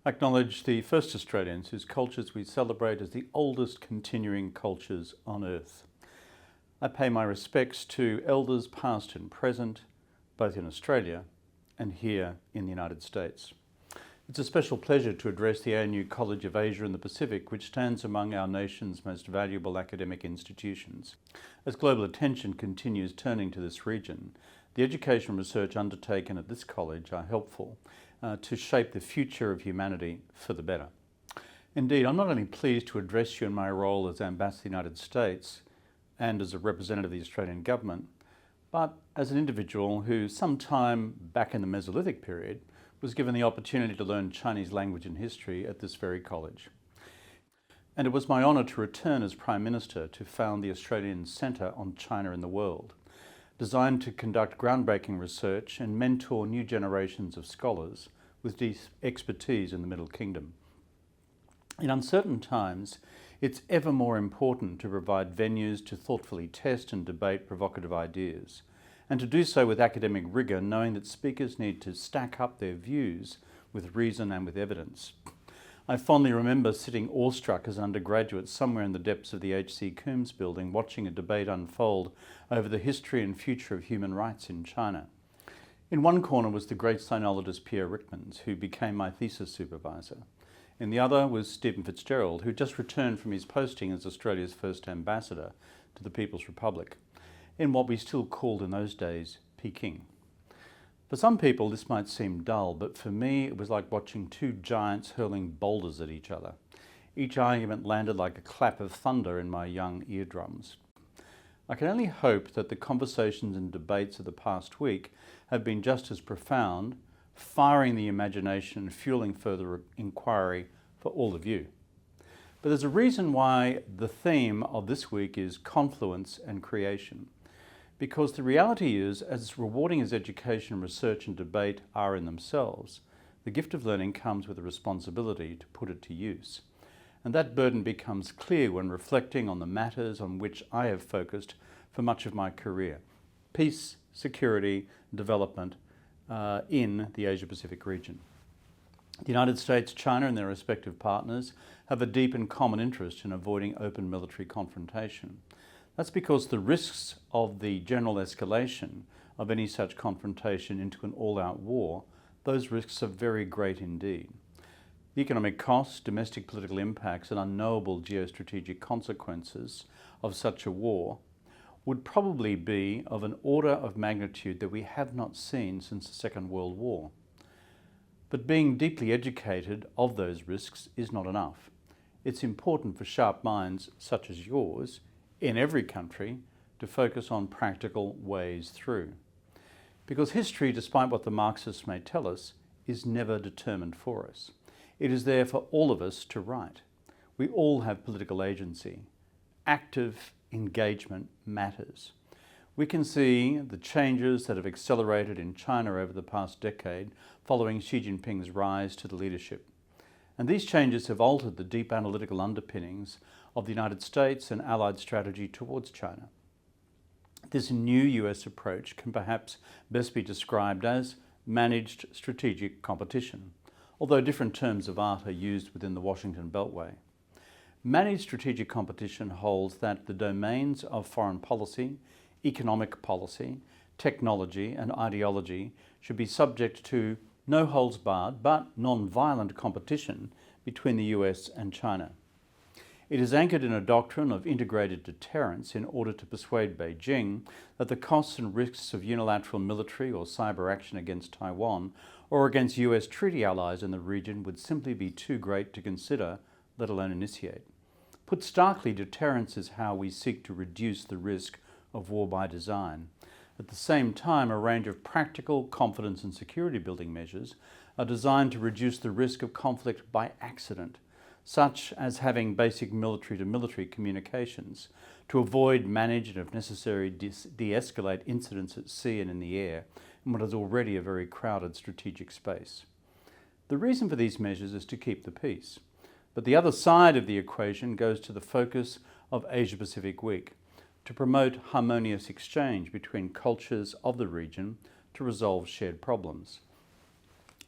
Acknowledge the first Australians whose cultures we celebrate as the oldest continuing cultures on Earth. I pay my respects to elders past and present, both in Australia and here in the United States. It's a special pleasure to address the ANU College of Asia and the Pacific, which stands among our nation's most valuable academic institutions. As global attention continues turning to this region, the education and research undertaken at this college are helpful to shape the future of humanity for the better. Indeed, I'm not only pleased to address you in my role as Ambassador to the United States and as a representative of the Australian government, but as an individual who sometime back in the Mesolithic period was given the opportunity to learn Chinese language and history at this very college. And it was my honour to return as Prime Minister to found the Australian Centre on China in the World, designed to conduct groundbreaking research and mentor new generations of scholars with deep expertise in the Middle Kingdom. In uncertain times, it's ever more important to provide venues to thoughtfully test and debate provocative ideas, and to do so with academic rigour, knowing that speakers need to stack up their views with reason and with evidence. I fondly remember sitting awestruck as an undergraduate somewhere in the depths of the H.C. Coombs building, watching a debate unfold over the history and future of human rights in China. In one corner was the great sinologist Pierre Ryckmans, who became my thesis supervisor. In the other was Stephen Fitzgerald, who just returned from his posting as Australia's first ambassador to the People's Republic, in what we still called in those days Peking. For some people this might seem dull, but for me it was like watching two giants hurling boulders at each other. Each argument landed like a clap of thunder in my young eardrums. I can only hope that the conversations and debates of the past week have been just as profound, firing the imagination and fueling further inquiry for all of you. But there's a reason why the theme of this week is confluence and creation. Because the reality is, as rewarding as education, research and debate are in themselves, the gift of learning comes with a responsibility to put it to use. And that burden becomes clear when reflecting on the matters on which I have focused for much of my career: peace, security, development in the Asia-Pacific region. The United States, China and their respective partners have a deep and common interest in avoiding open military confrontation. That's because the risks of the general escalation of any such confrontation into an all-out war, those risks are very great indeed. The economic costs, domestic political impacts and unknowable geostrategic consequences of such a war would probably be of an order of magnitude that we have not seen since the Second World War. But being deeply educated of those risks is not enough. It's important for sharp minds such as yours in every country to focus on practical ways through. Because history, despite what the Marxists may tell us, is never determined for us. It is there for all of us to write. We all have political agency. Active engagement matters. We can see the changes that have accelerated in China over the past decade following Xi Jinping's rise to the leadership. And these changes have altered the deep analytical underpinnings of the United States and Allied strategy towards China. This new US approach can perhaps best be described as managed strategic competition, although different terms of art are used within the Washington Beltway. Managed strategic competition holds that the domains of foreign policy, economic policy, technology and ideology should be subject to no holds barred but non-violent competition between the US and China. It is anchored in a doctrine of integrated deterrence in order to persuade Beijing that the costs and risks of unilateral military or cyber action against Taiwan or against US treaty allies in the region would simply be too great to consider, let alone initiate. Put starkly, deterrence is how we seek to reduce the risk of war by design. At the same time, a range of practical confidence and security building measures are designed to reduce the risk of conflict by accident, such as having basic military-to-military communications to avoid, manage and if necessary de-escalate incidents at sea and in the air in what is already a very crowded strategic space. The reason for these measures is to keep the peace. But the other side of the equation goes to the focus of Asia-Pacific Week, to promote harmonious exchange between cultures of the region to resolve shared problems.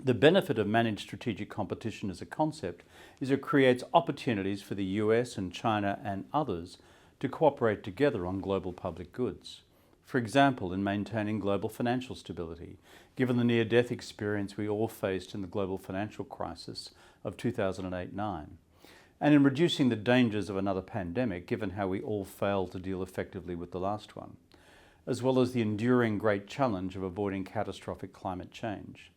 The benefit of managed strategic competition as a concept is it creates opportunities for the US and China and others to cooperate together on global public goods. For example, in maintaining global financial stability, given the near-death experience we all faced in the global financial crisis of 2008-9, and in reducing the dangers of another pandemic, given how we all failed to deal effectively with the last one, as well as the enduring great challenge of avoiding catastrophic climate change.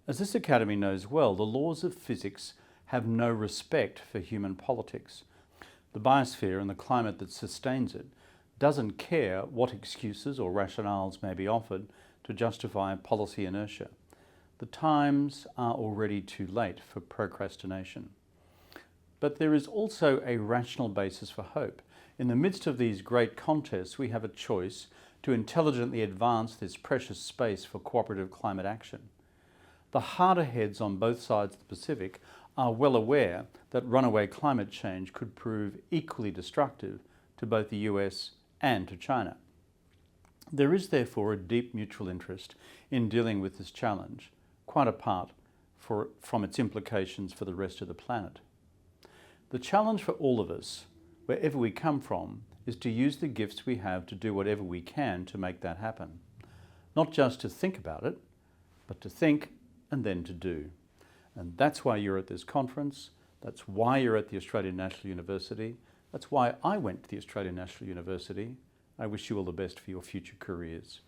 As this Academy knows well, the laws of physics have no respect for human politics. The biosphere and the climate that sustains it doesn't care what excuses or rationales may be offered to justify policy inertia. The times are already too late for procrastination. But there is also a rational basis for hope. In the midst of these great contests, we have a choice to intelligently advance this precious space for cooperative climate action. The harder heads on both sides of the Pacific are well aware that runaway climate change could prove equally destructive to both the US and to China. There is therefore a deep mutual interest in dealing with this challenge, quite apart from its implications for the rest of the planet. The challenge for all of us, wherever we come from, is to use the gifts we have to do whatever we can to make that happen. Not just to think about it, but to think and then to do. And that's why you're at this conference. That's why you're at the Australian National University. That's why I went to the Australian National University. I wish you all the best for your future careers.